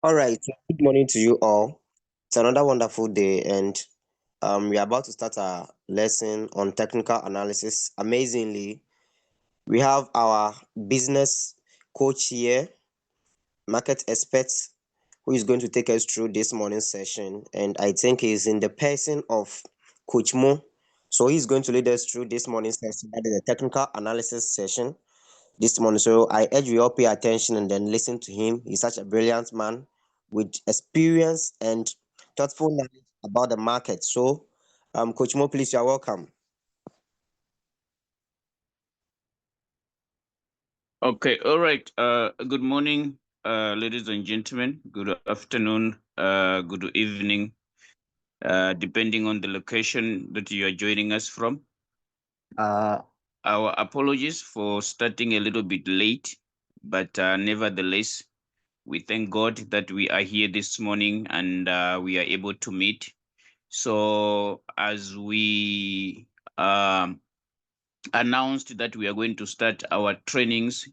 All right. Good morning to you all. It's another wonderful day, and we are about to start our lesson on technical analysis. Amazingly, we have our business coach here, market expert, who is going to take us through this morning's session. And I think he's in the person of Kuchmo. So he's going to lead us through this morning's session, that is a technical analysis session this morning. So I urge you all pay attention and then listen to him. He's such a brilliant man with experience and thoughtful knowledge about the market. So, Coach Mo, please, you're welcome. Okay, all right. Good morning, ladies and gentlemen. Good afternoon, good evening, depending on the location that you are joining us from. Our apologies for starting a little bit late, but nevertheless, we thank God that we are here this morning and we are able to meet. So, as we announced that we are going to start our trainings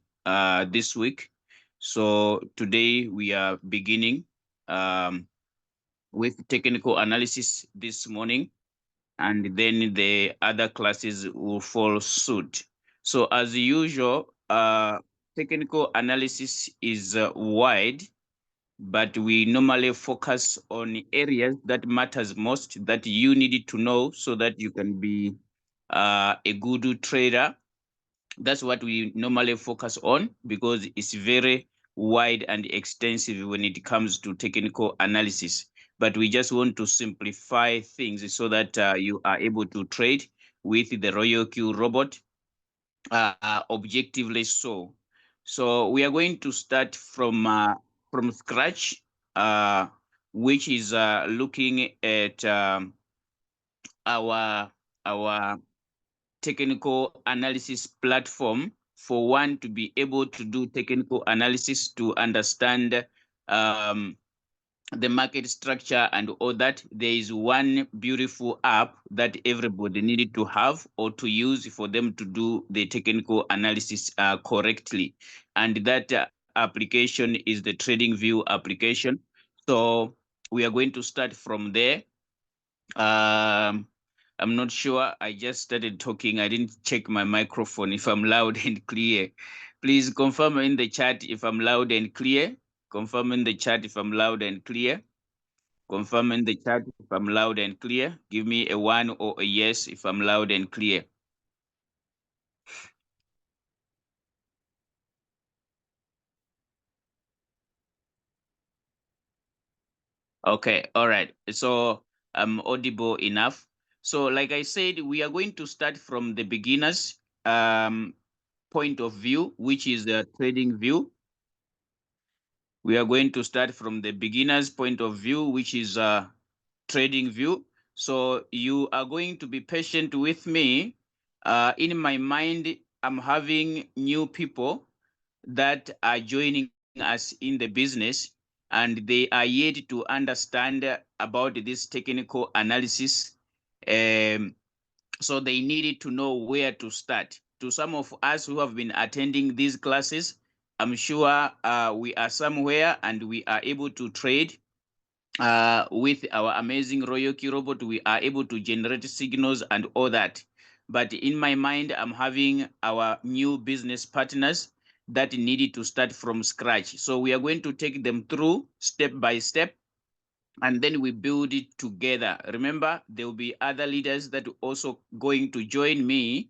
this week. So today we are beginning with technical analysis this morning, and then the other classes will follow suit. So as usual, technical analysis is wide, but we normally focus on areas that matters most that you need to know so that you can be a good trader. That's what we normally focus on because it's very wide and extensive when it comes to technical analysis. But we just want to simplify things so that you are able to trade with the Royal Q robot objectively so. So we are going to start from scratch, uh, which is looking at our our technical analysis platform for one to be able to do technical analysis to understand um, the market structure and all that. There is one beautiful app that everybody needed to have or to use for them to do the technical analysis correctly. And that application is the TradingView application. So we are going to start from there. um, I'm not sure. I just started talking. I didn't check my microphone if I'm loud and clear. Please confirm in the chat if I'm loud and clear. Confirm in the chat if I'm loud and clear. Confirm in the chat if I'm loud and clear. Give me a 1 or a yes if I'm loud and clear. Okay, all right. So I'm audible enough. So like I said, we are going to start from the beginners point of view, which is the trading view. We are going to start from the beginner's point of view, which is trading view. So you are going to be patient with me. In my mind, I'm having new people that are joining us in the business, and they are yet to understand about this technical analysis. So they needed to know where to start. To some of us who have been attending these classes, I'm sure we are somewhere and we are able to trade with our amazing Royal Key robot. We are able to generate signals and all that. But in my mind, I'm having our new business partners that needed to start from scratch. So we are going to take them through step by step, and then we build it together. Remember, there will be other leaders that are also going to join me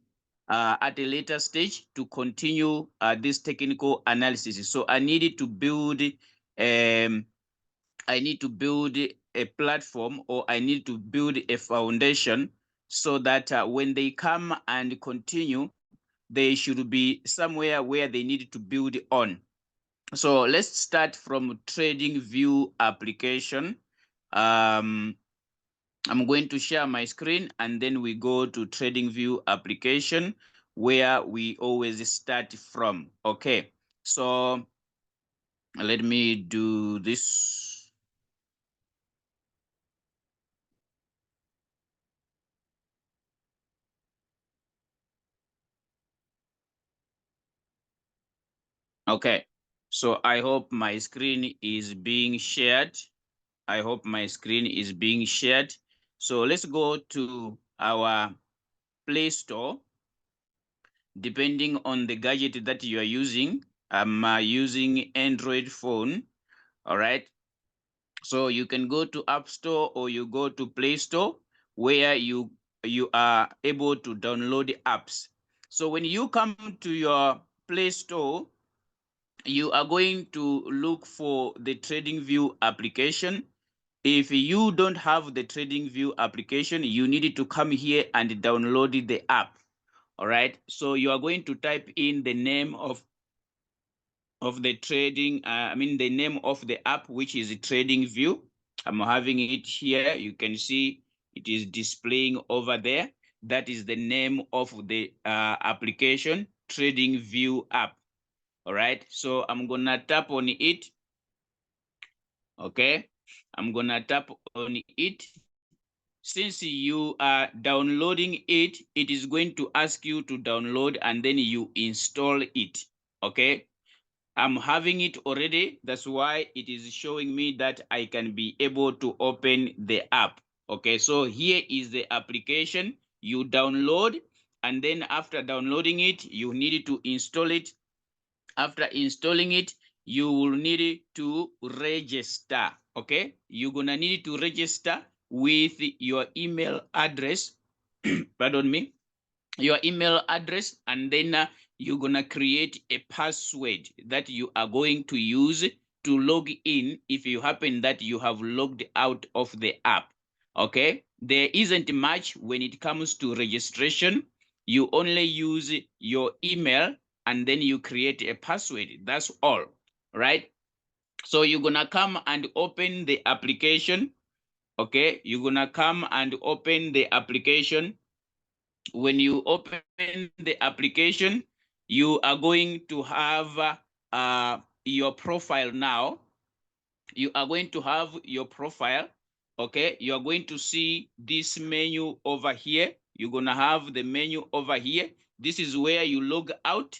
at a later stage to continue this technical analysis. So I needed to build a platform, or I need to build a foundation so that when they come and continue, they should be somewhere where they need to build on. So let's start from TradingView application. I'm going to share my screen, and then we go to TradingView application where we always start from. Okay, so let me do this. Okay, So I hope my screen is being shared. I hope my screen is being shared. So let's go to our Play Store. Depending on the gadget that you are using, I'm using Android phone. All right. So you can go to App Store or you go to Play Store where you are able to download the apps. So when you come to your Play Store, you are going to look for the TradingView application. If you don't have the TradingView application, you need to come here and download the app. All right. So you are going to type in the name of the the name of the app, which is TradingView. I'm having it here. You can see it is displaying over there. That is the name of the application, TradingView app. All right. So I'm gonna tap on it. Okay. I'm gonna tap on it. Since you are downloading it, it is going to ask you to download and then you install it. Okay. I'm having it already. That's why it is showing me that I can be able to open the app. Okay, so here is the application. You download, and then after downloading it, you need to install it. After installing it, you will need to register. Okay, you're gonna need to register with your email address. Pardon me, your email address, and then you're gonna create a password that you are going to use to log in if you happen that you have logged out of the app. Okay, there isn't much when it comes to registration. You only use your email and then you create a password. That's all, right? So you're gonna come and open the application. Okay, you're gonna come and open the application. When you open the application, you are going to have your profile now. You are going to have your profile. Okay, you are going to see this menu over here. You're going to have the menu over here. This is where you log out.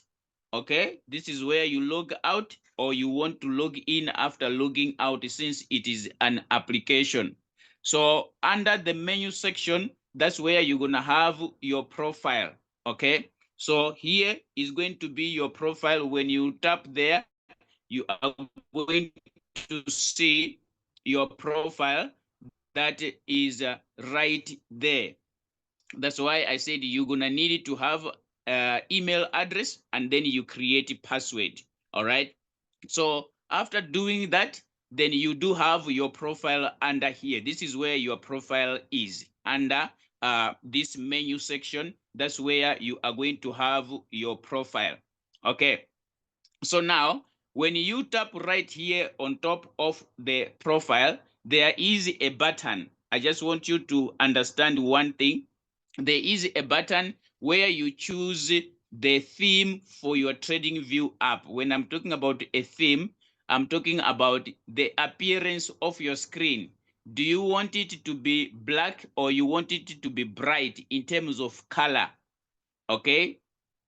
Okay, this is where you log out, or you want to log in after logging out, since it is an application. So under the menu section, that's where you're going to have your profile. Okay, so here is going to be your profile. When you tap there, you are going to see your profile that is right there. That's why I said you're gonna need to have email address and then you create a password. All right. So after doing that, then you do have your profile under here. This is where your profile is under this menu section. That's where you are going to have your profile. Okay. So now, when you tap right here on top of the profile, there is a button. I just want you to understand one thing. There is a button where you choose the theme for your TradingView app. When I'm talking about a theme, I'm talking about the appearance of your screen. Do you want it to be black or you want it to be bright in terms of color? Okay,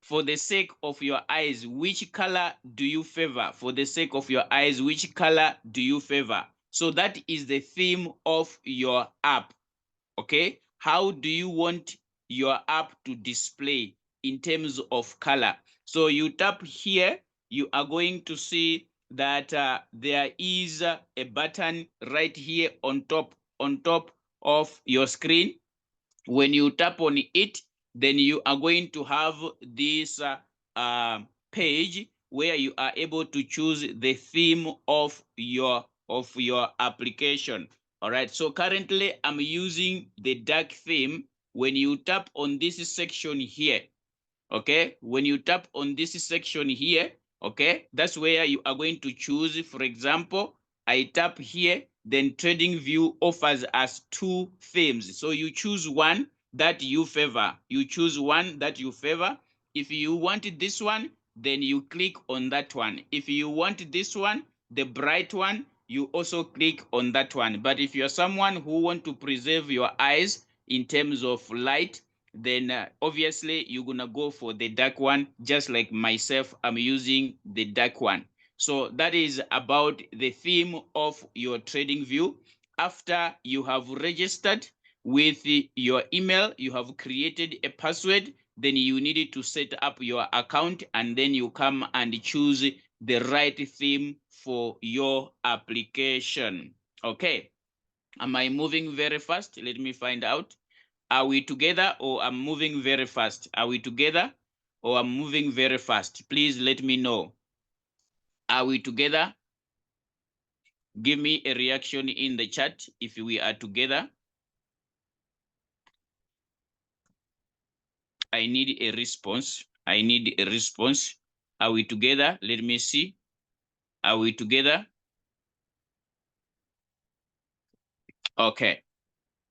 for the sake of your eyes, which color do you favor? For the sake of your eyes, which color do you favor? So that is the theme of your app. Okay, how do you want your app to display in terms of color? So you tap here, you are going to see that there is a button right here on top of your screen. When you tap on it, then you are going to have this page where you are able to choose the theme of your application. All right, so currently I'm using the dark theme. When you tap on this section here, okay, when you tap on this section here, okay, that's where you are going to choose. For example, I tap here, then TradingView offers us two themes. So you choose one that you favor. You choose one that you favor. If you want this one, then you click on that one. If you want this one, the bright one, you also click on that one. But if you're someone who want to preserve your eyes in terms of light, then obviously you're gonna go for the dark one. Just like myself, I'm using the dark one. So that is about the theme of your TradingView. After you have registered with your email, you have created a password, then you need to set up your account, and then you come and choose the right theme for your application. Okay. Am I moving very fast? Let me find out. Are we together or I'm moving very fast? Are we together or I'm moving very fast? Please let me know. Are we together? Give me a reaction in the chat if we are together. I need a response. I need a response. Are we together? Let me see. Are we together? Okay,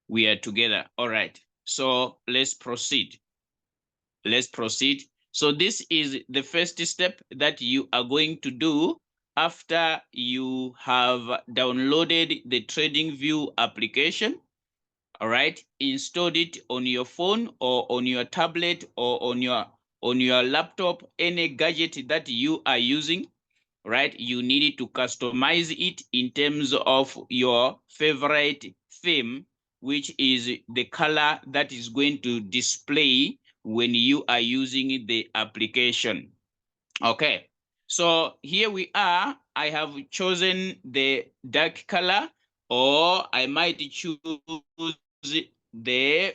we are together. All right. So let's proceed. Let's proceed. So this is the first step that you are going to do after you have downloaded the TradingView application. All right, installed it on your phone or on your tablet or on your laptop, any gadget that you are using. Right, you need to customize it in terms of your favorite theme, which is the color that is going to display when you are using the application. Okay, so here we are. I have chosen the dark color, or I might choose the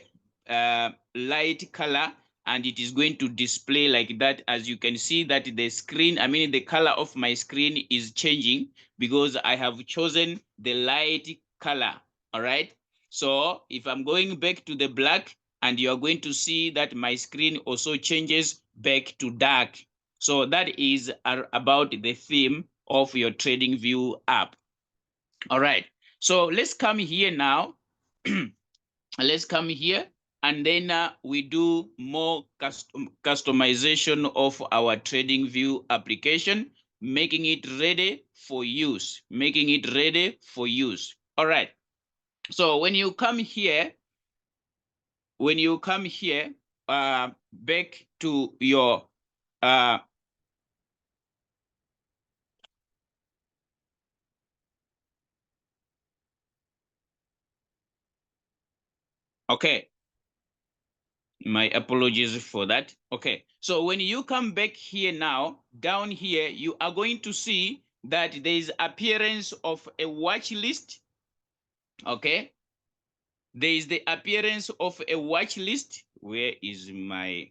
light color, and it is going to display like that. As you can see that the screen, the color of my screen is changing because I have chosen the light color. All right, so if I'm going back to the black, and you are going to see that my screen also changes back to dark. So that is about the theme of your TradingView app. All right, so let's come here now. Let's come here, and then we do more customization of our TradingView application, making it ready for use, making it ready for use. All right, so when you come here, back to your okay, my apologies for that. Okay, so when you come back here now, down here, you are going to see that there is appearance of a watch list. Okay, there is the appearance of a watch list. Where is my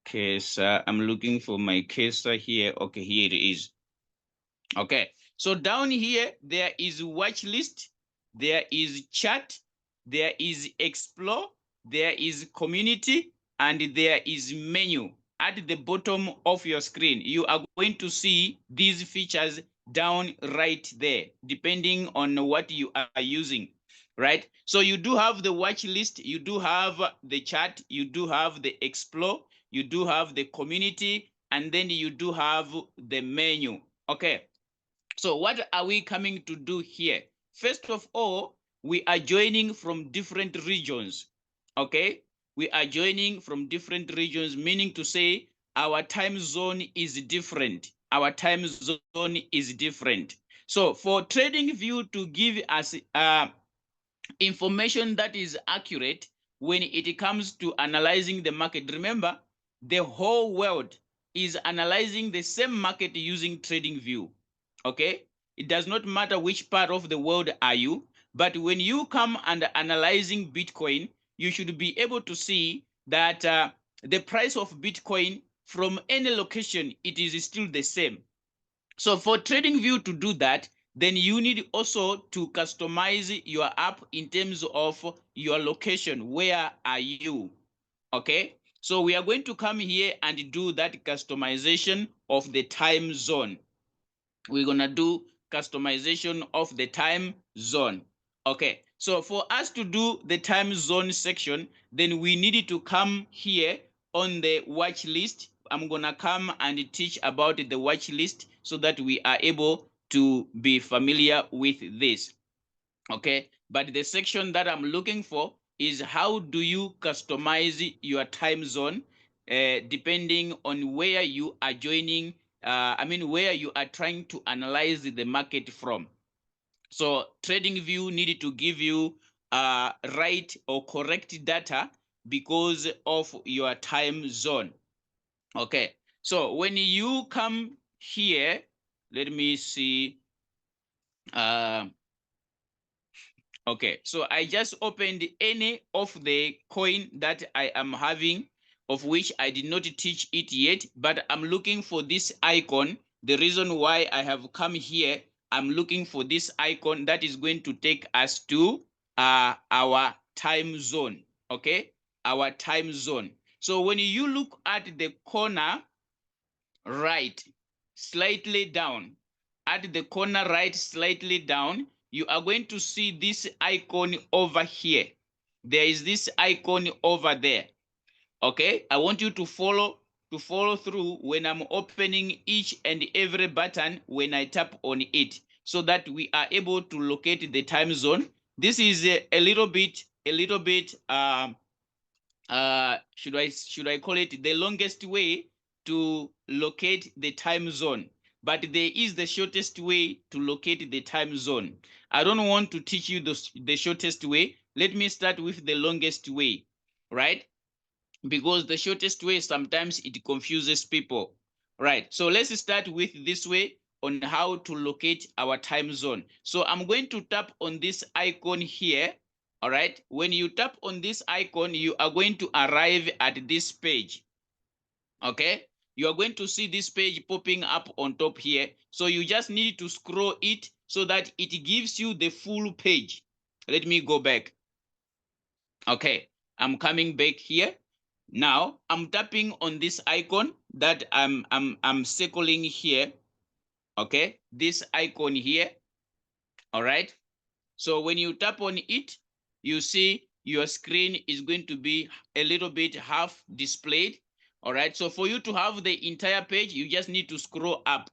cursor? I'm looking for my cursor here. Okay, here it is. Okay, so down here, there is watch list, there is chat, there is explore, there is community, and there is menu. At the bottom of your screen, you are going to see these features down right there, depending on what you are using. Right, so you do have the watch list, you do have the chat, you do have the explore, you do have the community, and then you do have the menu. Okay, so what are we coming to do here? First of all, we are joining from different regions. Okay, we are joining from different regions, meaning to say our time zone is different. Our time zone is different. So for TradingView to give us information that is accurate when it comes to analyzing the market. Remember, the whole world is analyzing the same market using TradingView. Okay, it does not matter which part of the world are you, but when you come and analyzing Bitcoin, you should be able to see that the price of Bitcoin from any location, it is still the same. So for TradingView to do that, then you need also to customize your app in terms of your location. Where are you? Okay, so we are going to come here and do that customization of the time zone. We're gonna do customization of the time zone. Okay, so for us to do the time zone section, then we needed to come here on the watch list. I'm gonna come and teach about the watch list so that we are able to be familiar with this. Okay, but the section that I'm looking for is how do you customize your time zone depending on where you are joining where you are trying to analyze the market from. So TradingView needed to give you right or correct data because of your time zone. Okay, so when you come here, let me see. Okay, so I just opened any of the coin that I am having, of which I did not teach it yet, but I'm looking for this icon. The reason why I have come here, I'm looking for this icon that is going to take us to our time zone. Okay, our time zone. So when you look at the corner right, slightly down, at the corner right, slightly down, you are going to see this icon over here. There is this icon over there. Okay, I want you to follow through when I'm opening each and every button when I tap on it, so that we are able to locate the time zone. This is a little bit should I call it the longest way to locate the time zone, but there is the shortest way to locate the time zone. I don't want to teach you the shortest way. Let me start with the longest way, right? Because the shortest way sometimes it confuses people, right? So let's start with this way on how to locate our time zone. So I'm going to tap on this icon here. All right, when you tap on this icon, you are going to arrive at this page. Okay, you are going to see this page popping up on top here. So you just need to scroll it so that it gives you the full page. Let me go back. Okay, I'm coming back here. Now I'm tapping on this icon that I'm circling here. Okay, this icon here. All right. So when you tap on it, you see your screen is going to be a little bit half displayed. All right. So for you to have the entire page, you just need to scroll up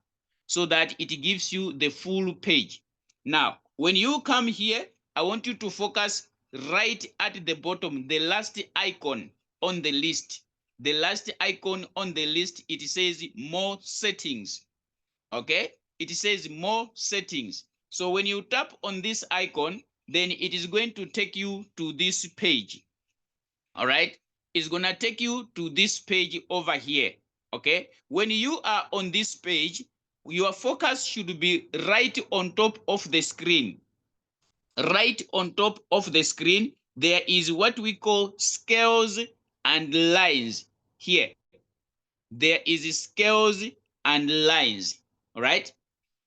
so that it gives you the full page. Now, when you come here, I want you to focus right at the bottom, the last icon on the list. The last icon on the list, it says more settings. Okay, it says more settings. So when you tap on this icon, then it is going to take you to this page. All right, it's gonna take you to this page over here. Okay, when you are on this page, your focus should be right on top of the screen. Right on top of the screen, there is what we call scales and lines here. There is scales and lines. All right,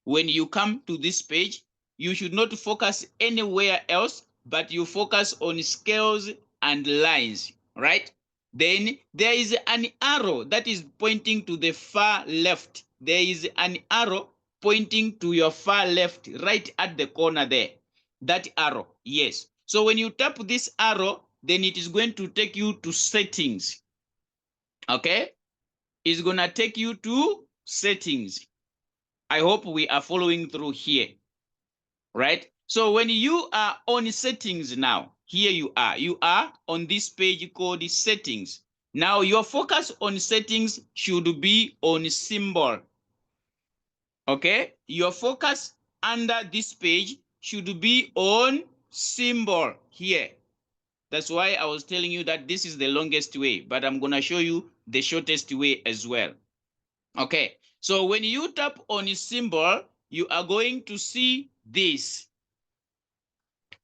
when you come to this page, you should not focus anywhere else, but you focus on scales and lines, right? Then there is an arrow that is pointing to the far left. There is an arrow pointing to your far left, right at the corner there. That arrow, yes. So when you tap this arrow, then it is going to take you to settings. Okay? It's gonna take you to settings. I hope we are following through here, right? So when you are on settings now, here you are on this page called settings. Now your focus on settings should be on symbol. Okay, your focus under this page should be on symbol here. That's why I was telling you that this is the longest way, but I'm gonna show you the shortest way as well. Okay, so when you tap on a symbol, you are going to see this.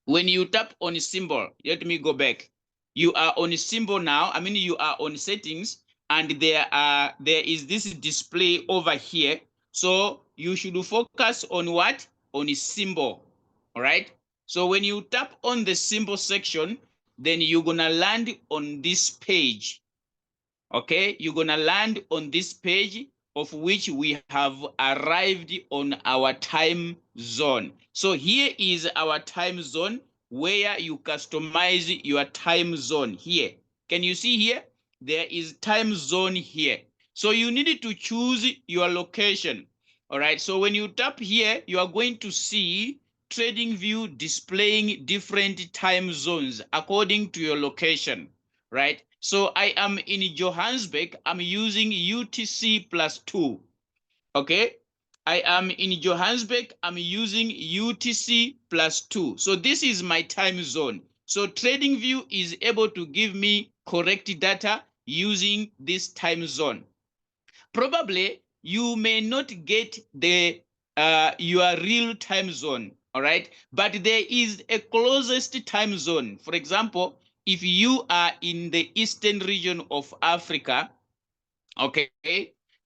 When you tap on a symbol, let me go back. You are on a symbol now. You are on settings, and there is this display over here. So you should focus on what? On a symbol. All right. So when you tap on the symbol section, then you're gonna land on this page. Okay, you're gonna land on this page of which we have arrived on our time zone. So here is our time zone where you customize your time zone here. Can you see here? There is time zone here. So you need to choose your location. All right, so when you tap here, you are going to see TradingView displaying different time zones according to your location, right? So I am in Johannesburg. I'm using UTC +2. Okay, I am in Johannesburg. I'm using UTC +2. So this is my time zone. So TradingView is able to give me correct data using this time zone. Probably you may not get the your real time zone, all right, but there is a closest time zone. For example, if you are in the eastern region of Africa, okay,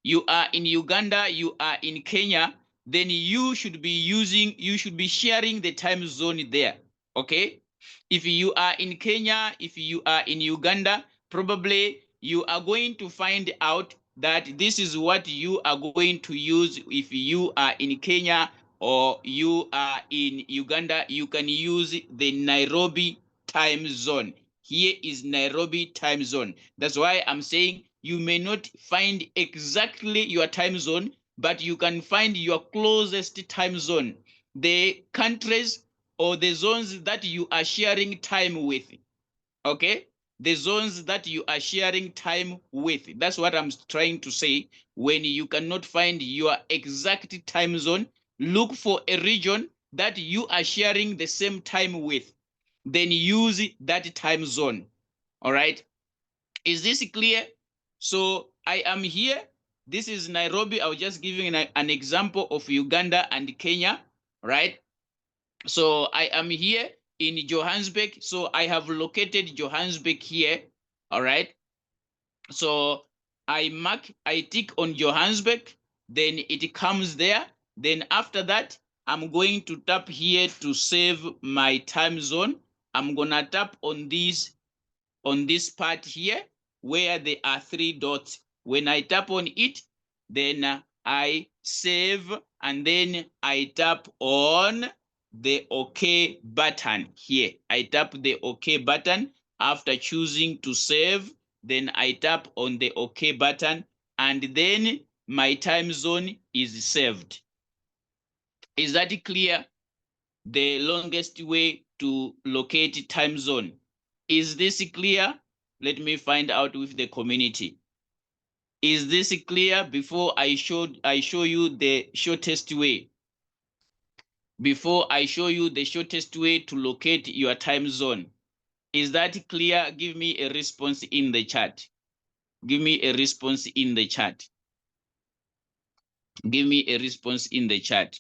you are in Uganda, you are in Kenya, then you should be sharing the time zone there. Okay, if you are in Kenya, if you are in Uganda, probably you are going to find out that this is what you are going to use. If you are in Kenya or you are in Uganda, you can use the Nairobi time zone. Here is Nairobi time zone. That's why I'm saying you may not find exactly your time zone, but you can find your closest time zone, the countries or the zones that you are sharing time with. Okay, the zones that you are sharing time with. That's what I'm trying to say. When you cannot find your exact time zone, look for a region that you are sharing the same time with, then use that time zone. All right, is this clear? So I am here. This is Nairobi. I was just giving an example of Uganda and Kenya, right? So I am here in Johannesburg. So I have located Johannesburg here. All right. So I tick on Johannesburg, then it comes there. Then after that, I'm going to tap here to save my time zone. I'm gonna tap on this part here where there are three dots. When I tap on it, then I save, and then I tap on the OK button here. I tap the OK button after choosing to save. Then I tap on the OK button, and then my time zone is saved. Is that clear? The longest way to locate time zone. Is this clear? Let me find out with the community. Is this clear before I show you the shortest way? Before I show you the shortest way to locate your time zone. Is that clear? Give me a response in the chat. Give me a response in the chat. Give me a response in the chat.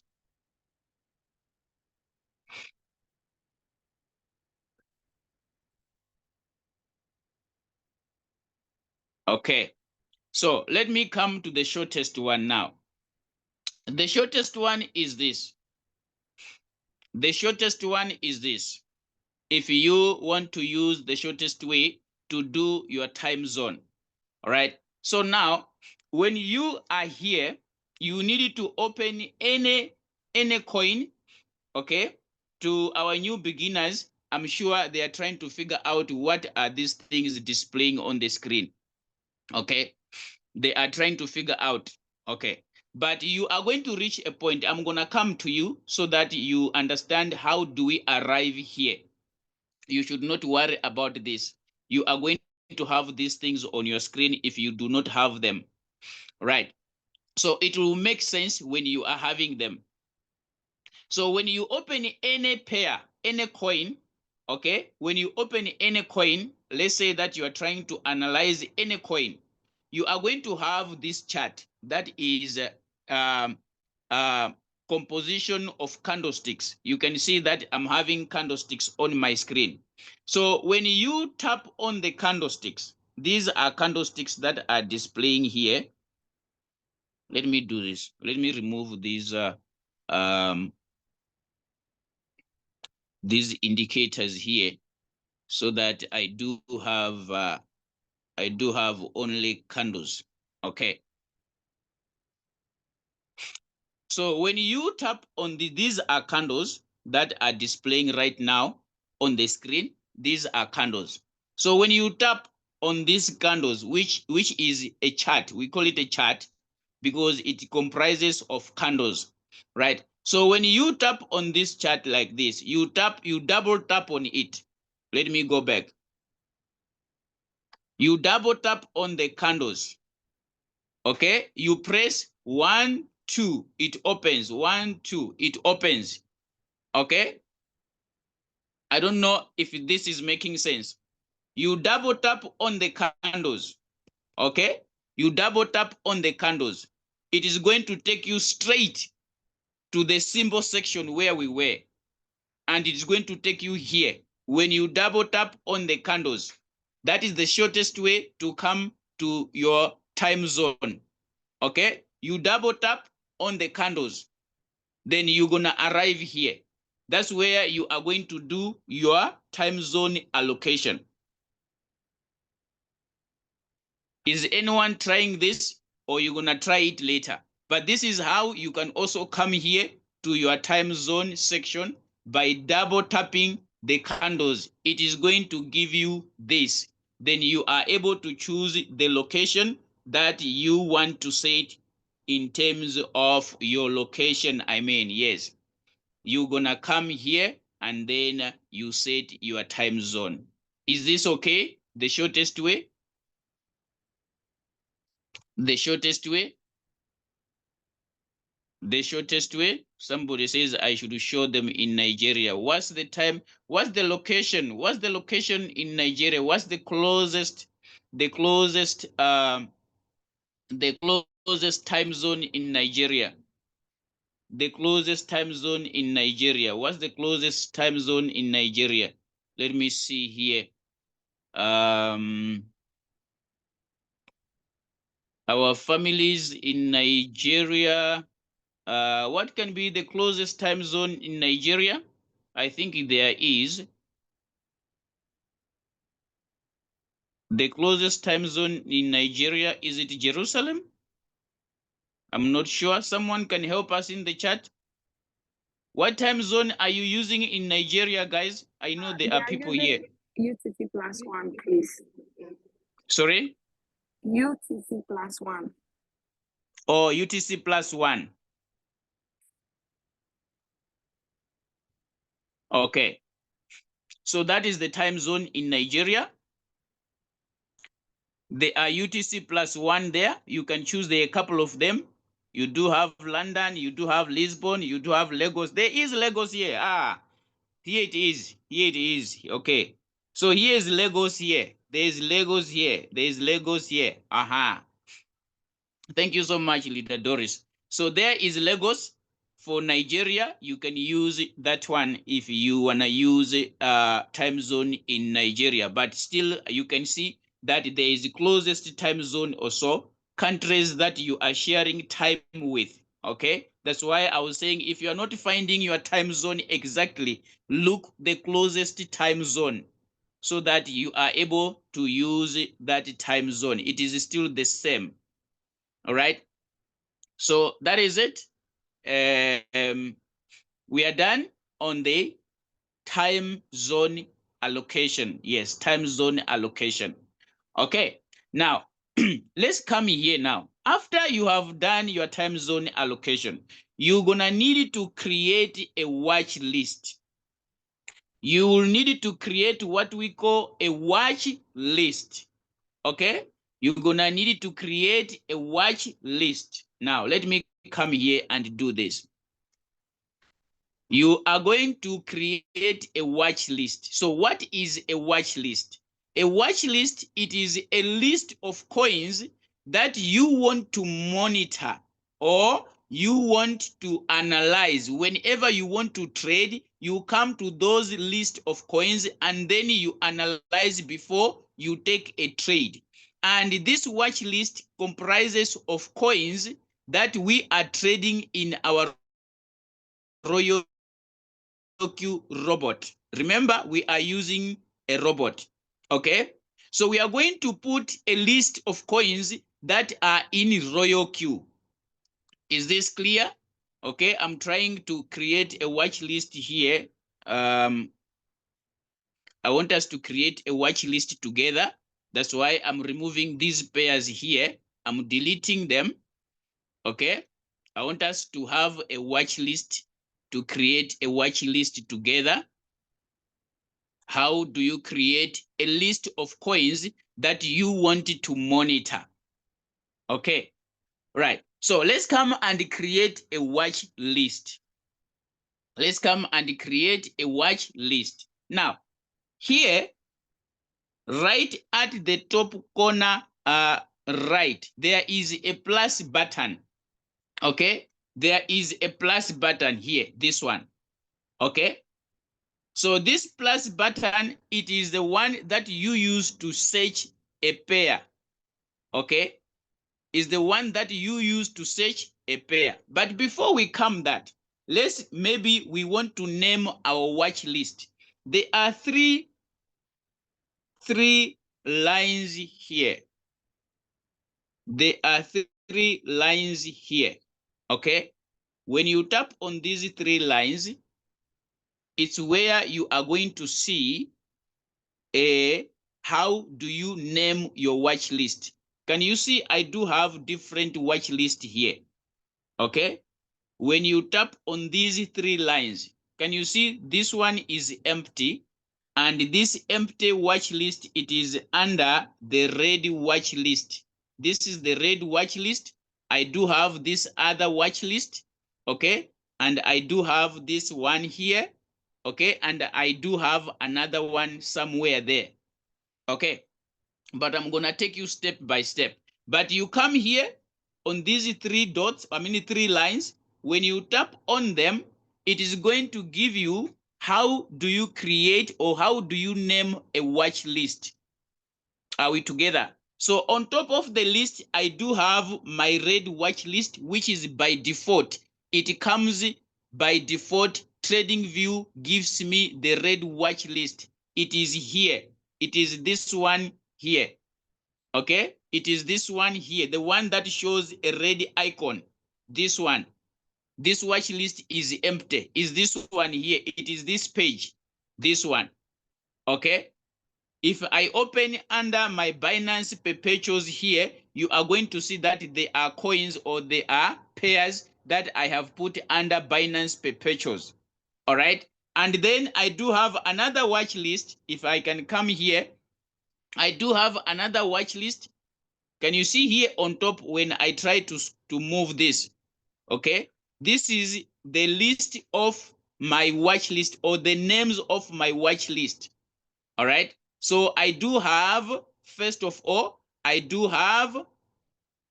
Okay, so let me come to the shortest one now. The shortest one is this. The shortest one is this. If you want to use the shortest way to do your time zone, all right? So now, when you are here, you need to open any coin, okay? To our new beginners, I'm sure they are trying to figure out what are these things displaying on the screen, okay? They are trying to figure out, okay? But you are going to reach a point. I'm going to come to you so that you understand how do we arrive here. You should not worry about this. You are going to have these things on your screen if you do not have them, right? So it will make sense when you are having them. So when you open any pair, any coin, okay, when you open any coin, let's say that you are trying to analyze any coin, you are going to have this chart that is um, uh, composition of candlesticks. You can see that I'm having candlesticks on my screen. So when you tap on the candlesticks, these are candlesticks that are displaying here. Let me do this. Let me remove um, these indicators here so that I do have only candles. Okay. So when you tap on these are candles that are displaying right now on the screen. These are candles. So when you tap on these candles, which is a chart, we call it a chart because it comprises of candles, right? So when you tap on this chart like this, you double tap on it. Let me go back. You double tap on the candles. Okay, you press 1, 2, it opens. 1, 2, it opens. Okay. I don't know if this is making sense. You double tap on the candles. Okay. You double tap on the candles. It is going to take you straight to the symbol section where we were. And it's going to take you here. When you double tap on the candles, that is the shortest way to come to your time zone. Okay. You double tap on the candles, then you're gonna arrive here. That's where you are going to do your time zone allocation. Is anyone trying this, or you're gonna try it later? But this is how you can also come here to your time zone section by double tapping the candles. It is going to give you this. Then you are able to choose the location that you want to set in terms of your location. I mean, yes, you're gonna come here and then you set your time zone. Is this okay? The shortest way? The shortest way? The shortest way? Somebody says I should show them in Nigeria. What's the time? What's the location? What's the location in Nigeria? What's the closest time zone in Nigeria? The closest time zone in Nigeria. What's the closest time zone in Nigeria? Let me see here. Our families in Nigeria. What can be the closest time zone in Nigeria? I think there is. The closest time zone in Nigeria, is it Jerusalem? I'm not sure. Someone can help us in the chat. What time zone are you using in Nigeria, guys? I know there are people here. UTC +1, please. Sorry? UTC +1. Oh, UTC +1. Okay. So that is the time zone in Nigeria. There are UTC +1 there. You can choose a couple of them. You do have London, you do have Lisbon, you do have Lagos. There is Lagos here. Here it is. Here it is. Okay. So here is Lagos here. There is Lagos here. There is Lagos here. Thank you so much, Leader Doris. So there is Lagos. For Nigeria, you can use that one if you want to use time zone in Nigeria. But still, you can see that there is the closest time zone or so, countries that you are sharing time with. Okay, that's why I was saying if you are not finding your time zone exactly, look the closest time zone so that you are able to use that time zone. It is still the same. All right, so that is it. We are done on the time zone allocation. Yes, time zone allocation. Okay, now let's come here now. After you have done your time zone allocation, you're gonna need to create a watch list. You will need to create what we call a watch list. Okay, you're gonna need to create a watch list. Now let me come here and do this. You are going to create a watch list. So what is a watch list? A watch list, it is a list of coins that you want to monitor or you want to analyze. Whenever you want to trade, you come to those list of coins and then you analyze before you take a trade. And this watch list comprises of coins that we are trading in our Royal Q robot. Remember, we are using a robot. Okay, so we are going to put a list of coins that are in Royal Q. Is this clear? Okay, I'm trying to create a watch list here. I want us to create a watch list together. That's why I'm removing these pairs here. I'm deleting them. Okay, I want us to have a watch list, to create a watch list together. How do you create a list of coins that you want to monitor? Okay, right. So let's come and create a watch list. Let's come and create a watch list. Now, here, right at the top corner, right, there is a plus button. Okay, there is a plus button here, this one. Okay, so this plus button, it is the one that you use to search a pair. Okay, is the one that you use to search a pair. But before we come that, maybe we want to name our watch list. There are three lines here. There are three lines here. Okay, when you tap on these three lines, it's where you are going to see how do you name your watch list. Can you see I do have different watch list here? Okay, when you tap on these three lines, can you see this one is empty, and this empty watch list, it is under the red watch list. This is the red watch list. I do have this other watch list. Okay, and I do have this one here. Okay, and I do have another one somewhere there. Okay, but I'm gonna take you step by step. But you come here on these three dots, three lines. When you tap on them, it is going to give you how do you create or how do you name a watch list. Are we together? So on top of the list, I do have my red watch list, which is by default. It comes by default. TradingView gives me the red watch list. It is here. It is this one here. Okay, it is this one here, the one that shows a red icon. This one, this watch list is empty. Is this one here? It is this page, this one. Okay, if I open under my Binance perpetuals here, you are going to see that there are coins or there are pairs that I have put under Binance perpetuals. All right, and then I do have another watch list. If I can come here, I do have another watch list. Can you see here on top when I try to move this? Okay, this is the list of my watch list or the names of my watch list. All right, so I do have, first of all, I do have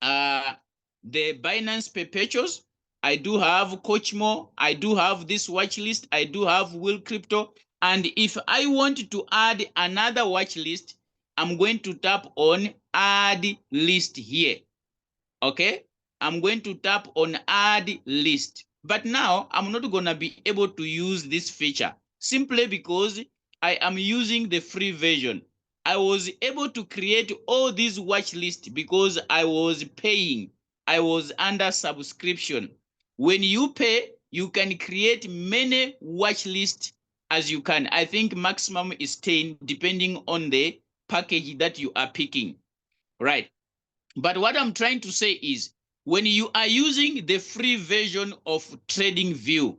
the Binance perpetuals. I do have Kuchmo. I do have this watch list. I do have Will Crypto. And if I want to add another watch list, I'm going to tap on add list here. Okay, I'm going to tap on add list. But now I'm not going to be able to use this feature simply because I am using the free version. I was able to create all these watch lists because I was paying. I was under subscription. When you pay, you can create many watch lists as you can. I think maximum is 10 depending on the package that you are picking. Right. But what I'm trying to say is when you are using the free version of TradingView,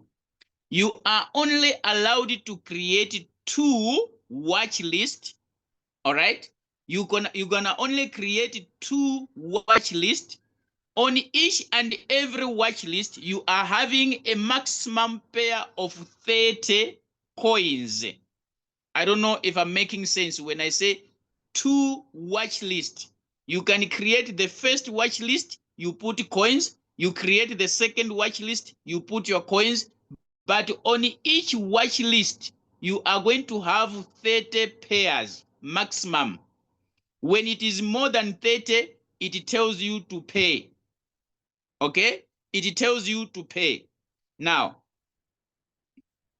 you are only allowed to create 2 watch lists. All right, you're gonna only create 2 watch lists. On each and every watch list, you are having a maximum pair of 30 coins. I don't know if I'm making sense when I say 2 watch lists. You can create the first watch list, you put coins. You create the second watch list, you put your coins. But on each watch list, you are going to have 30 pairs maximum. When it is more than 30, it tells you to pay. Okay, it tells you to pay. Now,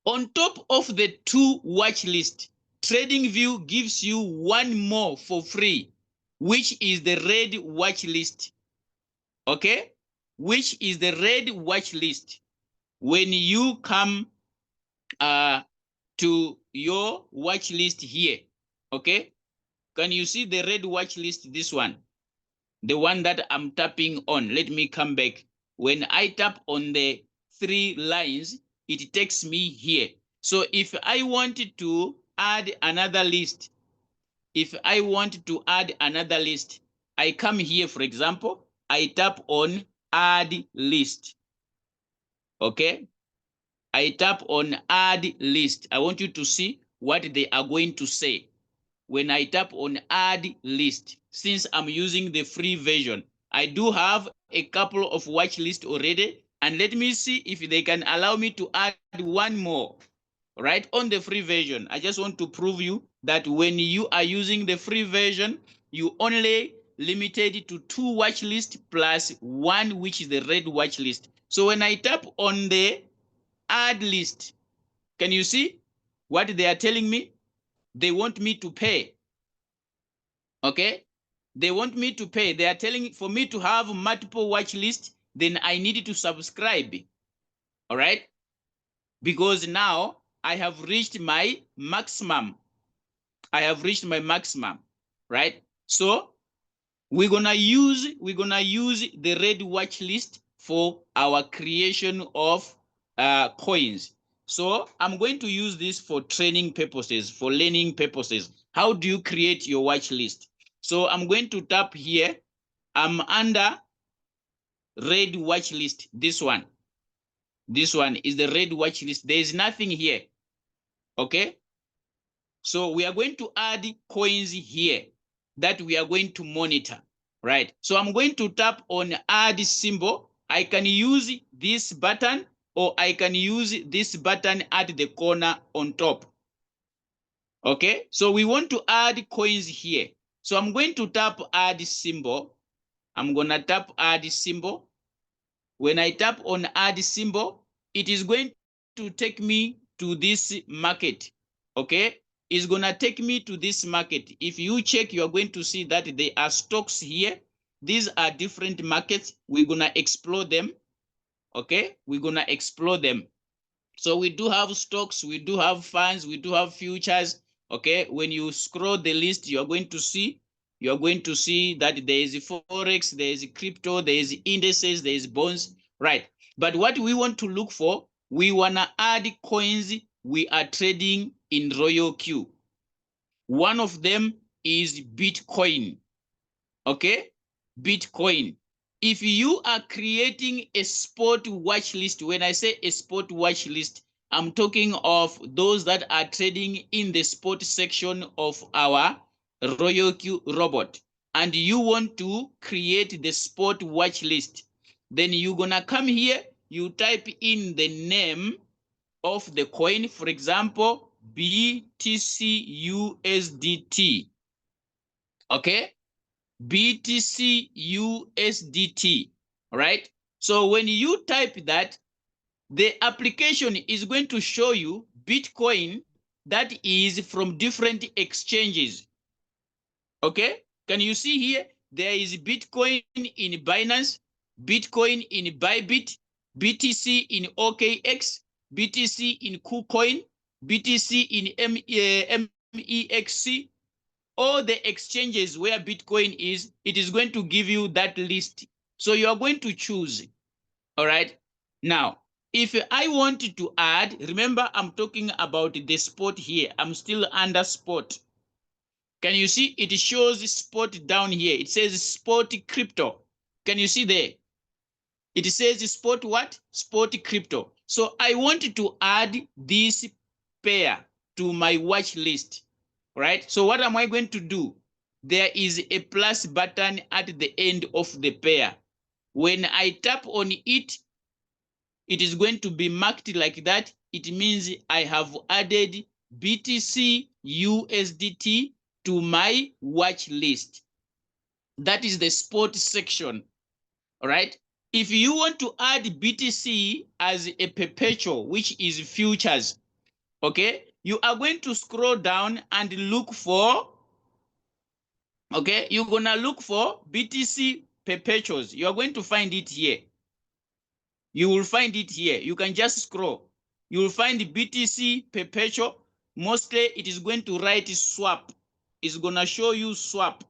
on top of the 2 watch list, TradingView gives you one more for free, which is the red watch list. Okay, which is the red watch list. When you come to your watch list here, okay, can you see the red watch list? This one, the one that I'm tapping on. Let me come back. When I tap on the 3 lines, it takes me here. So if I wanted to add another list, I come here, for example, I tap on add list. Okay, I tap on add list. I want you to see what they are going to say when I tap on add list. Since I'm using the free version, I do have a couple of watch lists already, and let me see if they can allow me to add one more right on the free version. I just want to prove you that when you are using the free version, you only limited to 2 watch list plus 1, which is the red watch list. So when I tap on the add list, can you see what they are telling me? They want me to pay. Okay, they want me to pay. They are telling for me to have multiple watch lists, then I need to subscribe. All right, because now I have reached my maximum. I have reached my maximum, right? So we're gonna use the red watch list for our creation of coins. So I'm going to use this for training purposes, for learning purposes. How do you create your watch list? So I'm going to tap here. I'm under red watch list. This one is the red watch list. There is nothing here. Okay, so we are going to add coins here that we are going to monitor, right? So I'm going to tap on add symbol. I can use this button, or I can use this button at the corner on top. Okay, so we want to add coins here. So I'm going to tap add symbol. I'm gonna tap add symbol. When I tap on add symbol, it is going to take me to this market. Okay, it's gonna take me to this market. If you check, you are going to see that there are stocks here. These are different markets. We're gonna explore them. Okay, we're gonna explore them. So we do have stocks, we do have funds, we do have futures. Okay, when you scroll the list, you're going to see that there is forex, there is crypto, there is indices, there is bonds, right? But what we want to look for, we wanna add coins we are trading in Royal Q. One of them is Bitcoin. Okay, Bitcoin. If you are creating a spot watch list, when I say a spot watch list, I'm talking of those that are trading in the spot section of our Royal Q robot, and you want to create the spot watch list, then you're gonna come here, you type in the name of the coin, for example, BTC USDT. Okay, BTC USDT, right? So when you type that, the application is going to show you Bitcoin that is from different exchanges. Okay, can you see here? There is Bitcoin in Binance, Bitcoin in Bybit, BTC in OKX, BTC in KuCoin, BTC in MEXC. All the exchanges where Bitcoin is, it is going to give you that list. So you are going to choose. All right. Now, if I wanted to add, remember I'm talking about the spot here. I'm still under spot. Can you see it shows spot down here? It says spot crypto. Can you see there? It says spot what? Spot crypto. So I wanted to add this pair to my watch list, right? So what am I going to do? There is a plus button at the end of the pair. When I tap on it, it is going to be marked like that. It means I have added BTC USDT to my watch list. That is the spot section, all right? If you want to add BTC as a perpetual, which is futures, okay, you are going to scroll down and look for, okay, you're gonna look for BTC perpetuals. You are going to find it here. You will find it here. You can just scroll. You will find BTC perpetual. Mostly it is going to write swap. It's gonna show you swap.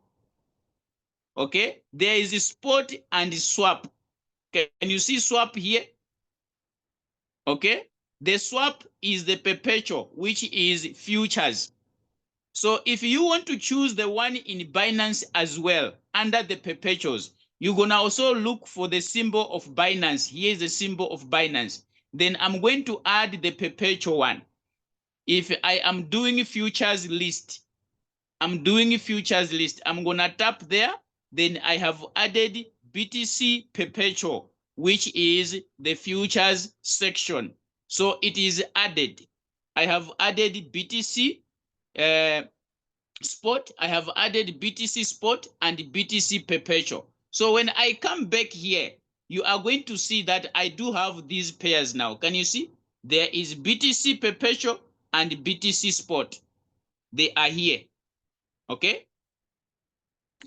Okay, there is a spot and swap. Can you see swap here? Okay, the swap is the perpetual, which is futures. So if you want to choose the one in Binance as well under the perpetuals, You're going to also look for the symbol of Binance. Here's the symbol of Binance. Then I'm going to add the perpetual one. If I am doing futures list, I'm going to tap there. Then I have added BTC perpetual, which is the futures section. So it is added. I have added BTC spot, I have added BTC spot and BTC perpetual. So when I come back here, you are going to see that I do have these pairs now. Can you see? There is BTC perpetual and BTC spot. They are here. Okay.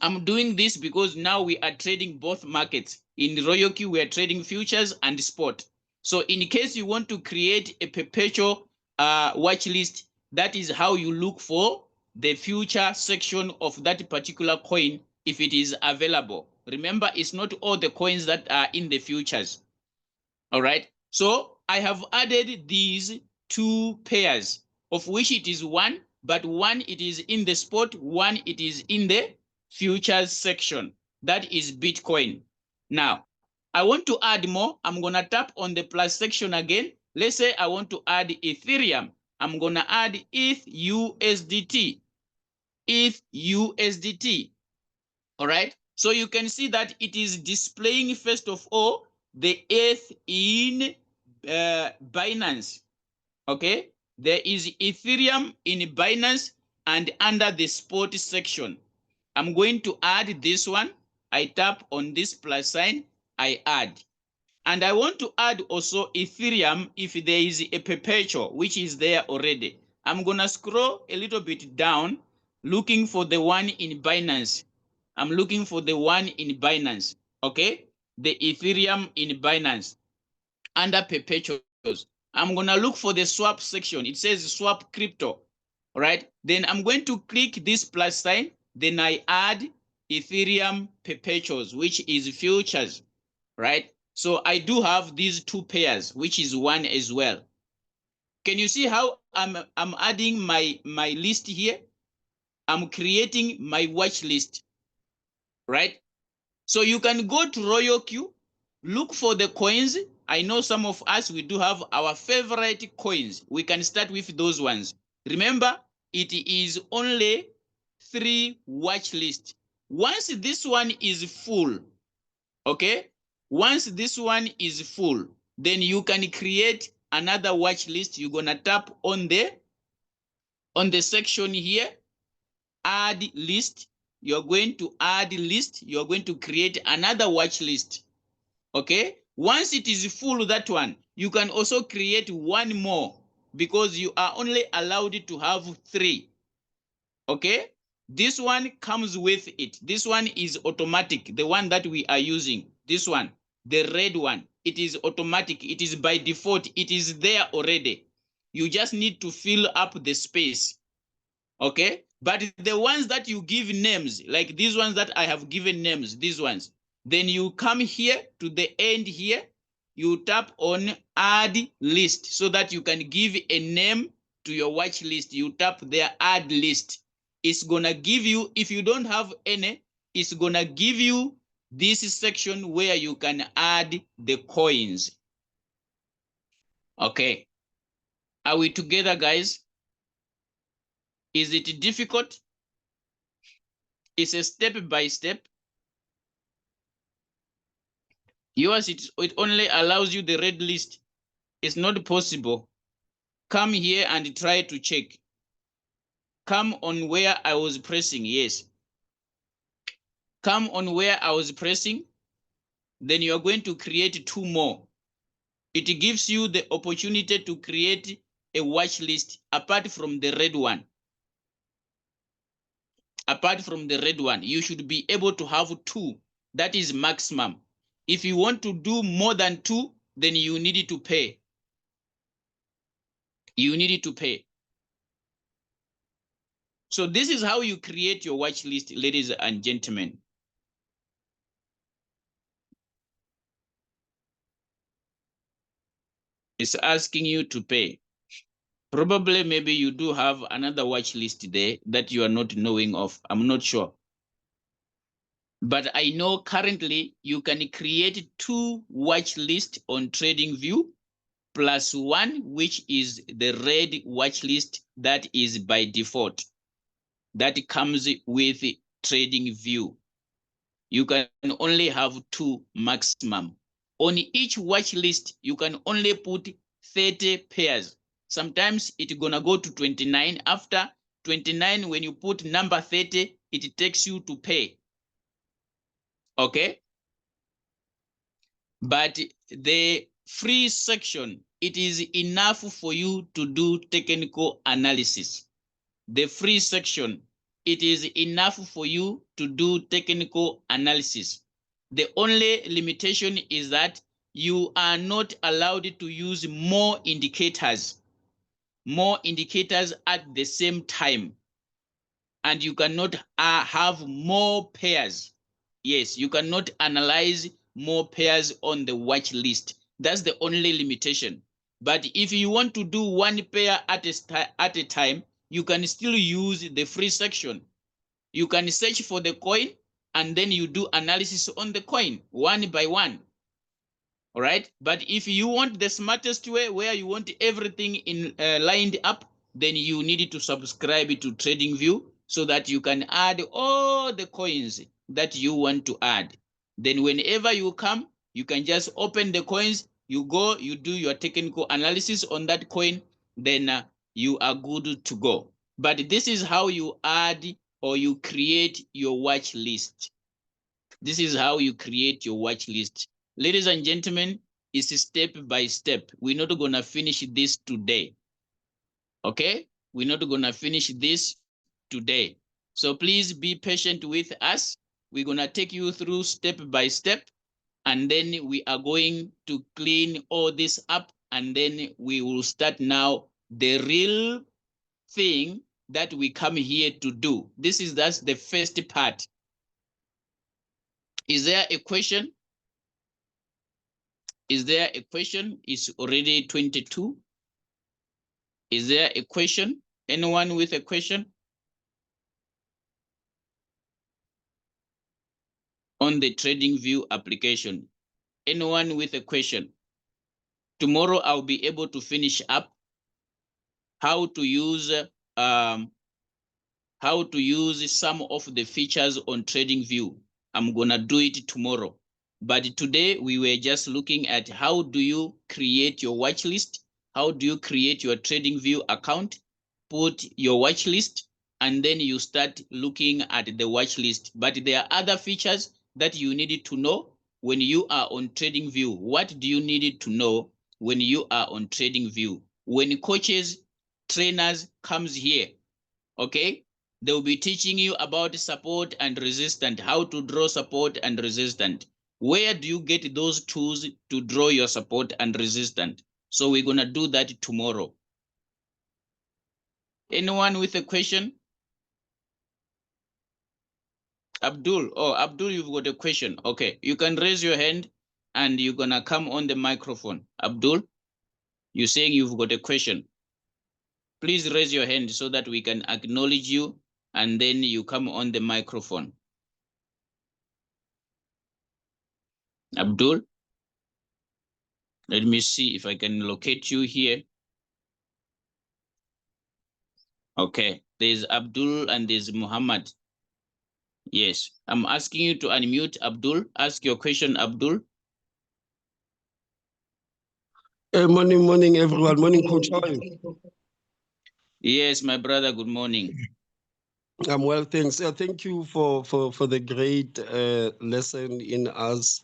I'm doing this because now we are trading both markets. In RoyalQ, we are trading futures and spot. So in case you want to create a perpetual watch list, that is how you look for the future section of that particular coin if it is available. Remember, it's not all the coins that are in the futures. All right. So I have added these two pairs, of which it is one, but one it is in the spot, one it is in the futures section. That is Bitcoin. Now, I want to add more. I'm going to tap on the plus section again. Let's say I want to add Ethereum. I'm going to add ETH USDT. ETH USDT. All right. So you can see that it is displaying, first of all, the ETH in Binance. Okay. There is Ethereum in Binance and under the spot section. I'm going to add this one. I tap on this plus sign. I add. And I want to add also Ethereum if there is a perpetual, which is there already. I'm going to scroll a little bit down, looking for the one in Binance. I'm looking for the one in Binance, okay? The Ethereum in Binance under perpetuals. I'm going to look for the swap section. It says swap crypto, all right? Then I'm going to click this plus sign. Then I add Ethereum perpetuals, which is futures, right? So I do have these two pairs, which is one as well. Can you see how I'm adding my list here? I'm creating my watch list, right? So you can go to RoyalQ, look for the coins. I know some of us, we do have our favorite coins. We can start with those ones. Remember, it is only 3 watch lists. Once this one is full, okay? Once this one is full, then you can create another watch list. You're gonna tap on the section here, add list. You're going to add list. You're going to create another watch list. Okay. Once it is full, that one, you can also create one more because you are only allowed to have 3. Okay. This one comes with it. This one is automatic. The one that we are using, this one, the red one, it is automatic. It is by default. It is there already. You just need to fill up the space. Okay. But the ones that you give names, like these ones that I have given names, these ones, then you come here to the end here, you tap on add list so that you can give a name to your watch list. You tap there, add list. It's gonna give you, if you don't have any, it's gonna give you this section where you can add the coins. Okay. Are we together, guys? Is it difficult? It's a step by step. Yours, it only allows you the red list. It's not possible. Come here and try to check. Come on where I was pressing, yes. Come on where I was pressing. Then you're going to create 2 more. It gives you the opportunity to create a watch list apart from the red one. Apart from the red one, you should be able to have 2. That is maximum. If you want to do more than 2, then you need to pay. You need to pay. So this is how you create your watch list, ladies and gentlemen. It's asking you to pay. Probably maybe you do have another watch list there that you are not knowing of. I'm not sure. But I know currently you can create 2 watch lists on TradingView plus 1, which is the red watch list that is by default. That comes with TradingView. You can only have 2 maximum. On each watch list, you can only put 30 pairs. Sometimes it's gonna go to 29. After 29, when you put number 30, it takes you to pay. Okay? But the free section, it is enough for you to do technical analysis. The free section, it is enough for you to do technical analysis. The only limitation is that you are not allowed to use more indicators at the same time, and you cannot have more pairs. Yes, you cannot analyze more pairs on the watch list. That's the only limitation. But if you want to do 1 pair at a time, you can still use the free section. You can search for the coin and then you do analysis on the coin 1 by 1. All right. But if you want the smartest way, where you want everything in lined up, then you need to subscribe to TradingView so that you can add all the coins that you want to add. Then whenever you come, you can just open the coins, you go, you do your technical analysis on that coin, then you are good to go. But this is how you add or you create your watch list. This is how you create your watch list. Ladies and gentlemen, it's step by step. We're not going to finish this today. Okay? We're not going to finish this today. So please be patient with us. We're going to take you through step by step, and then we are going to clean all this up, and then we will start now the real thing that we come here to do. That's the first part. Is there a question? Is there a question? It's already 22. Is there a question? Anyone with a question? On the TradingView application. Anyone with a question? Tomorrow I'll be able to finish up how to use some of the features on TradingView. I'm gonna do it tomorrow. But today we were just looking at how do you create your watch list, how do you create your TradingView account, put your watch list, and then you start looking at the watch list. But there are other features that you needed to know when you are on TradingView. What do you need to know when you are on TradingView? When coaches, trainers comes here, okay, they will be teaching you about support and resistance, how to draw support and resistance. Where do you get those tools to draw your support and resistance? So we're going to do that tomorrow. Anyone with a question? Abdul, Abdul, you've got a question. Okay, you can raise your hand and you're going to come on the microphone. Abdul, you're saying you've got a question. Please raise your hand so that we can acknowledge you and then you come on the microphone. Abdul, let me see if I can locate you here. Okay, there's Abdul and there's Muhammad. Yes, I'm asking you to unmute Abdul. Ask your question, Abdul. Morning, everyone. Morning, Coach. How are you? Yes, my brother, good morning. I'm well, thanks. Thank you for the great lesson in us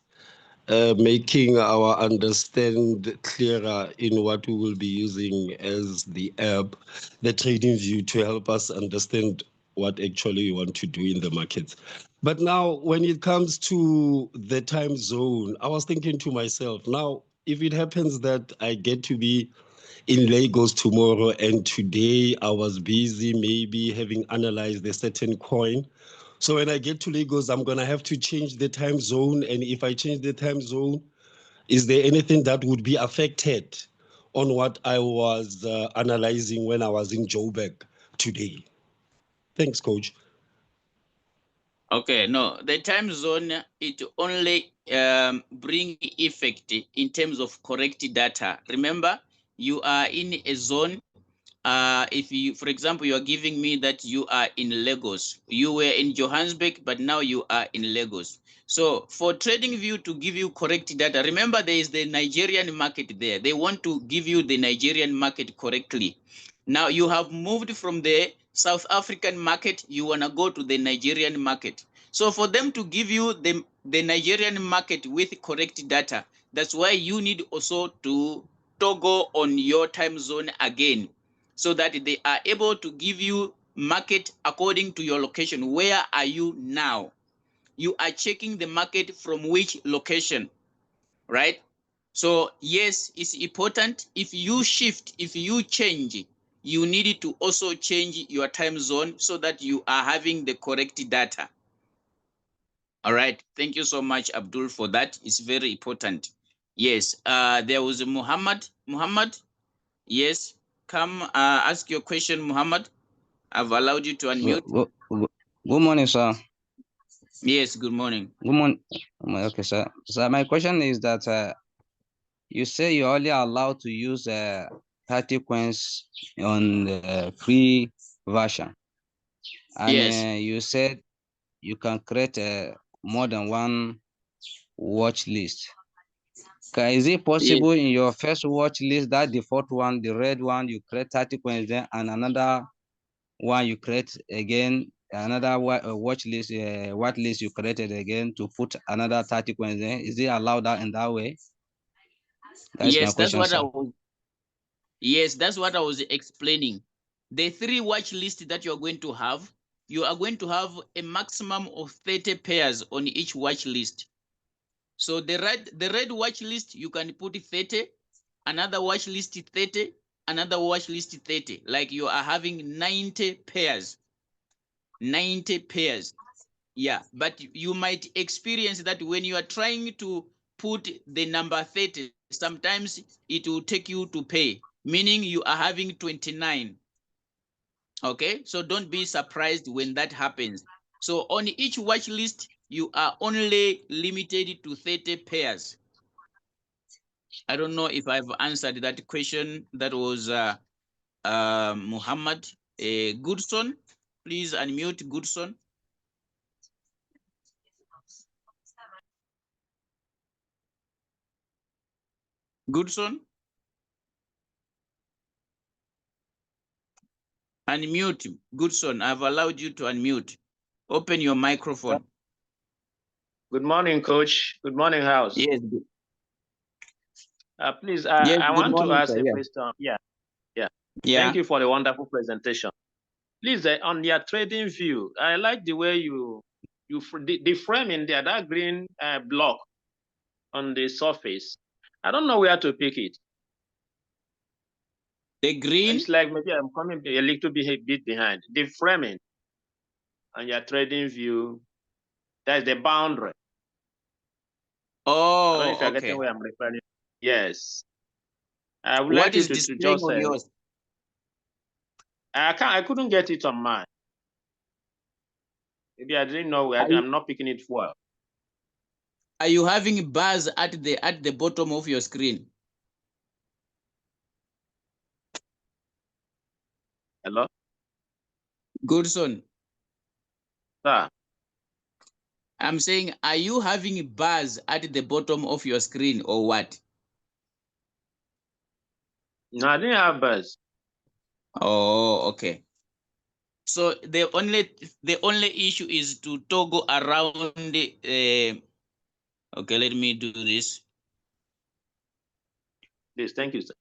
making our understand clearer in what we will be using as the app, the TradingView, to help us understand what actually we want to do in the markets. But now, when it comes to the time zone, I was thinking to myself, now, if it happens that I get to be in Lagos tomorrow, and today I was busy maybe having analyzed a certain coin. So when I get to Lagos, I'm going to have to change the time zone. And if I change the time zone, is there anything that would be affected on what I was analyzing when I was in Joburg today? Thanks, Coach. Okay, no, the time zone, it only bring effect in terms of correct data. Remember, you are in a zone. If you, for example, you are giving me that you are in Lagos. You were in Johannesburg, but now you are in Lagos. So for TradingView to give you correct data, remember there is the Nigerian market there. They want to give you the Nigerian market correctly. Now you have moved from the South African market, you want to go to the Nigerian market. So for them to give you the Nigerian market with correct data, that's why you need also to toggle on your time zone again, so that they are able to give you market according to your location. Where are you now? You are checking the market from which location, right? So yes, it's important. If you shift, if you change, you need to also change your time zone so that you are having the correct data. All right, thank you so much, Abdul, for that. It's very important. Yes, there was Muhammad. Yes, come ask your question, Muhammad. I've allowed you to unmute. Good morning, sir. Yes, good morning. Good morning. Okay, sir. So my question is that you say you're only allowed to use 30 coins on the free version, and Yes, you said you can create more than one watch list. Is it yes, possible in your first watch list, that default one, the red one, you create 30 coins then, and another one you create again, another watch list, what list you created again to put another 30 coins there? Is it allowed that in that way? That is my yes, that's question, what sir. that's what I was explaining. The three watch list that you're going to have, you are going to have a maximum of 30 pairs on each watch list. So the red watch list, you can put 30, another watch list 30, another watch list 30. Like you are having 90 pairs. 90 pairs. Yeah, but you might experience that when you are trying to put the number 30, sometimes it will take you to pay, meaning you are having 29. Okay, so don't be surprised when that happens. So on each watch list, you are only limited to 30 pairs. I don't know if I've answered that question. That was Muhammad Goodson. Please unmute Goodson. Goodson, unmute. Goodson, I've allowed you to unmute. Open your microphone. Good morning, Coach. Good morning, House. Yes. Please, Yes. I Good want to morning, ask sir. a Yeah. question. Yeah. Yeah. Thank you for the wonderful presentation. Please, on your trading view, I like the way the framing there, that green block on the surface. I don't know where to pick it. The green. It's like maybe I'm coming a little bit behind. The framing on your trading view, that's the boundary. I don't know if you're Okay. getting where I'm referring. Yes. I would What like you is to displaying just on yours? I couldn't get it on mine. Maybe I didn't know. I'm not picking it well. Are you having bars at the bottom of your screen? Hello? Goodson. Sir? I'm saying, are you having bars at the bottom of your screen or what? No, I didn't have bars. Oh, okay. So the only issue is to toggle around the. Okay, let me do this. Please, thank you, sir.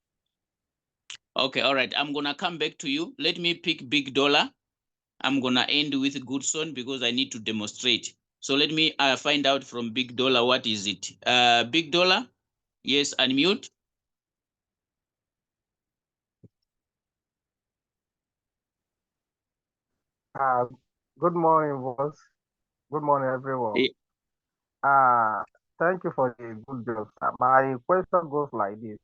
Okay, all right. I'm gonna come back to you. Let me pick big dollar. I'm gonna end with Goodson because I need to demonstrate. So let me find out from big dollar what is it. Big dollar. Yes, unmute. Good morning, boss. Good morning, everyone. Eh, Thank you for the good news. My question goes like this.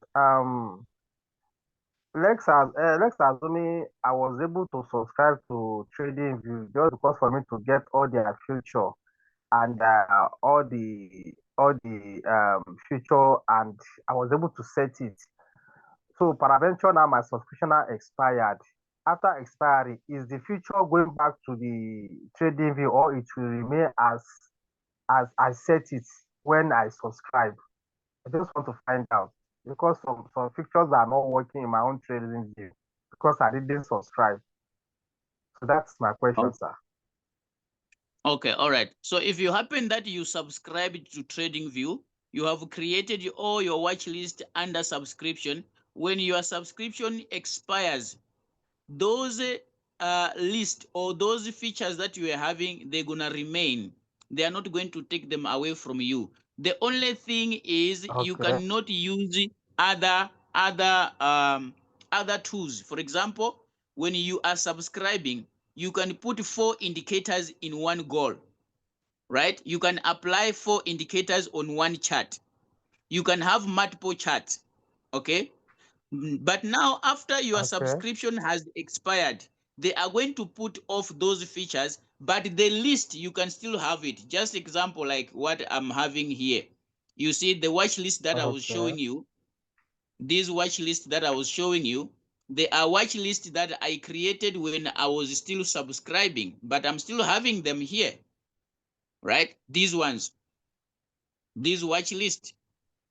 let's assume I was able to subscribe to TradingView just because for me to get all their future and all the future, and I was able to set it. So peradventure now my subscription now expired. After expiry, is the future going back to the TradingView, or it will remain as I set it when I subscribe? I just want to find out because some features are not working in my own TradingView because I didn't subscribe. So that's my question, sir. Okay, all right. So if you happen that you subscribe to TradingView, you have created all your watch list under subscription. When your subscription expires, those list or those features that you are having, they're gonna remain. They are not going to take them away from you. The only thing is you Okay, cannot use other tools. For example, when you are subscribing, you can put 4 indicators in one goal, right? You can apply 4 indicators on one chart. You can have multiple charts, okay? But now, after your okay, subscription has expired, they are going to put off those features, but the list, you can still have it. Just example, like what I'm having here. You see the watch list that I was okay, showing you, these watch lists that I was showing you, they are watch lists that I created when I was still subscribing, but I'm still having them here, right? These ones, these watch list.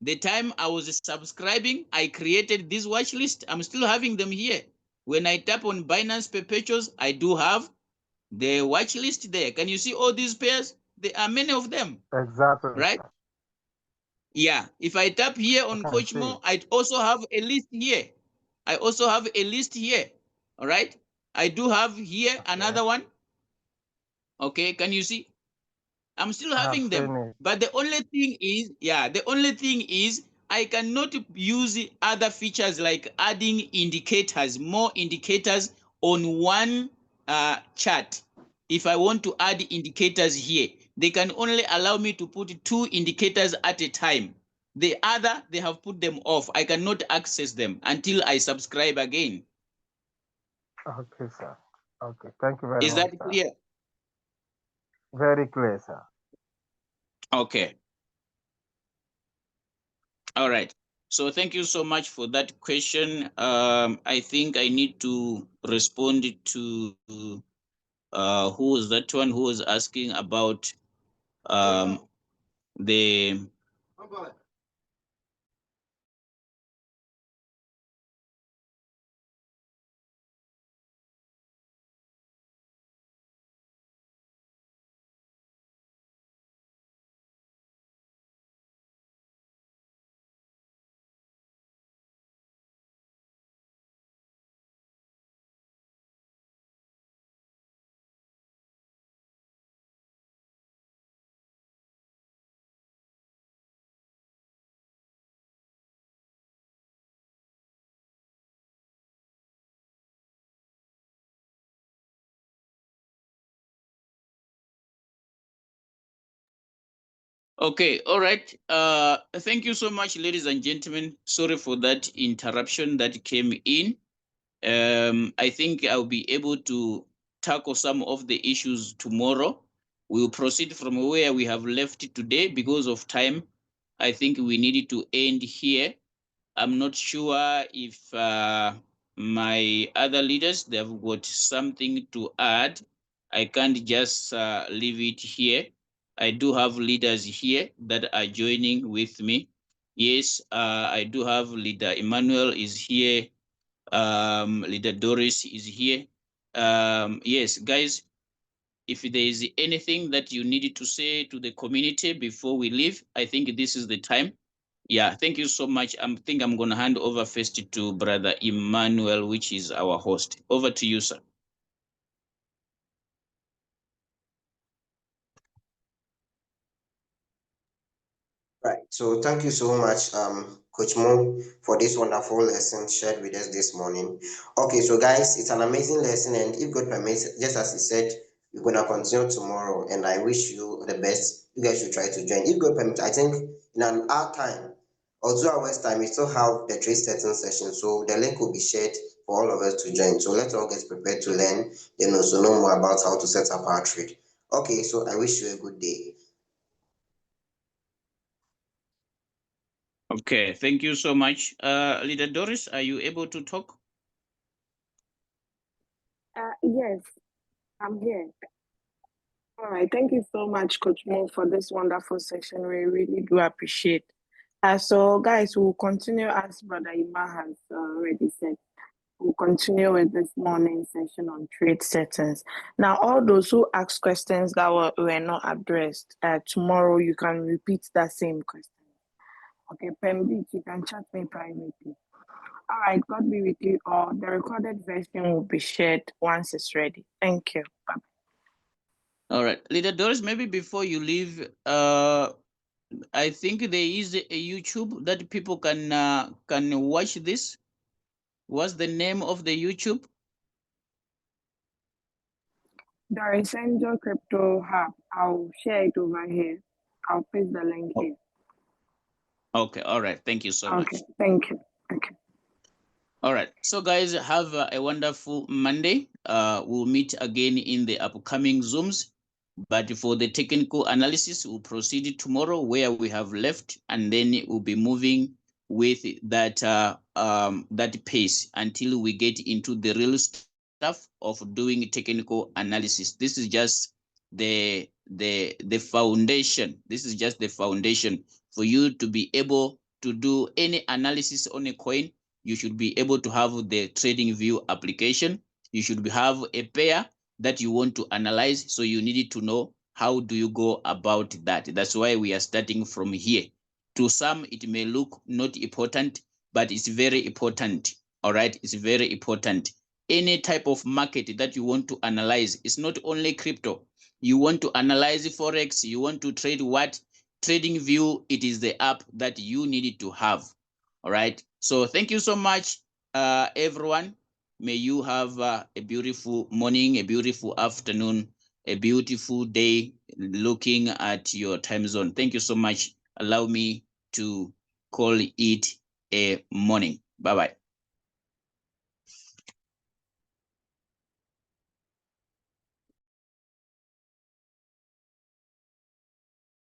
The time I was subscribing, I created this watch list. I'm still having them here. When I tap on Binance Perpetuals, I do have the watch list there. Can you see all these pairs? There are many of them, exactly, right? sir. Yeah. If I tap here I on can see it. Kuchmo, I also have a list here. I also have a list here. All right. I do have here Okay, another one. Okay. Can you see? I'm still I have having them. seen it. But the only thing is, yeah, the only thing is I cannot use other features like adding indicators, more indicators on one chart. If I want to add indicators here, they can only allow me to put 2 indicators at a time. The other, they have put them off. I cannot access them until I subscribe again. Okay, sir. Okay, thank you very Is much, that sir. clear? Very clear, sir. Okay. All right. So thank you so much for that question. I think I need to respond to who was that one who was asking about the okay, all right. Thank you so much, ladies and gentlemen. Sorry for that interruption that came in. I think I'll be able to tackle some of the issues tomorrow. We'll proceed from where we have left today because of time. I think we needed to end here. I'm not sure if my other leaders they've got something to add. I can't just leave it here. I do have leaders here that are joining with me. Yes, I do have leader Emmanuel is here. Leader Doris is here. Yes, guys, if there is anything that you needed to say to the community before we leave, I think this is the time. Yeah, thank you so much. I think I'm going to hand over first to Brother Emmanuel, which is our host. Over to you, sir. Right. So thank you so much, Coach Mo, for this wonderful lesson shared with us this morning. Okay, so guys, it's an amazing lesson, and if God permits, just as he said, we're gonna continue tomorrow. And I wish you the best. You guys should try to join. If God permits, I think in an hour time, or 2 hours time, we still have the trade setting session. So the link will be shared for all of us to join. So let's all get prepared to learn, then also know more about how to set up our trade. Okay, so I wish you a good day. Okay, thank you so much. Leader Doris, are you able to talk? Yes, I'm here. All right. Thank you so much, Coach Mo, for this wonderful session. We really do appreciate. So, guys, we'll continue as Brother Ima has already said. We'll continue with this morning session on trade settings. Now, all those who asked questions that were not addressed, tomorrow you can repeat that same question. Okay, Pembit, you can chat me privately. All right, God be with you all. The recorded version will be shared once it's ready. Thank you. Bye. All right, Leader Doris, maybe before you leave, I think there is a YouTube that people can watch this. What's the name of the YouTube? There is Angel Crypto Hub. I'll share it over here. I'll paste the link here. Okay, all right. Thank you so much. Okay, thank you. Okay. All right. So guys, have a wonderful Monday. We'll meet again in the upcoming Zooms. But for the technical analysis, we'll proceed tomorrow where we have left, and then we'll be moving with that that pace until we get into the real stuff of doing technical analysis. This is just the foundation. This is just the foundation for you to be able to do any analysis on a coin. You should be able to have the TradingView application. You should have a pair that you want to analyze. So you need to know how do you go about that. That's why we are starting from here. To some, it may look not important, but it's very important. All right, it's very important. Any type of market that you want to analyze, it's not only crypto. You want to analyze Forex, you want to trade what? TradingView, it is the app that you need to have. All right. So thank you so much, everyone. May you have a beautiful morning, a beautiful afternoon, a beautiful day looking at your time zone. Thank you so much. Allow me to call it a morning. Bye-bye.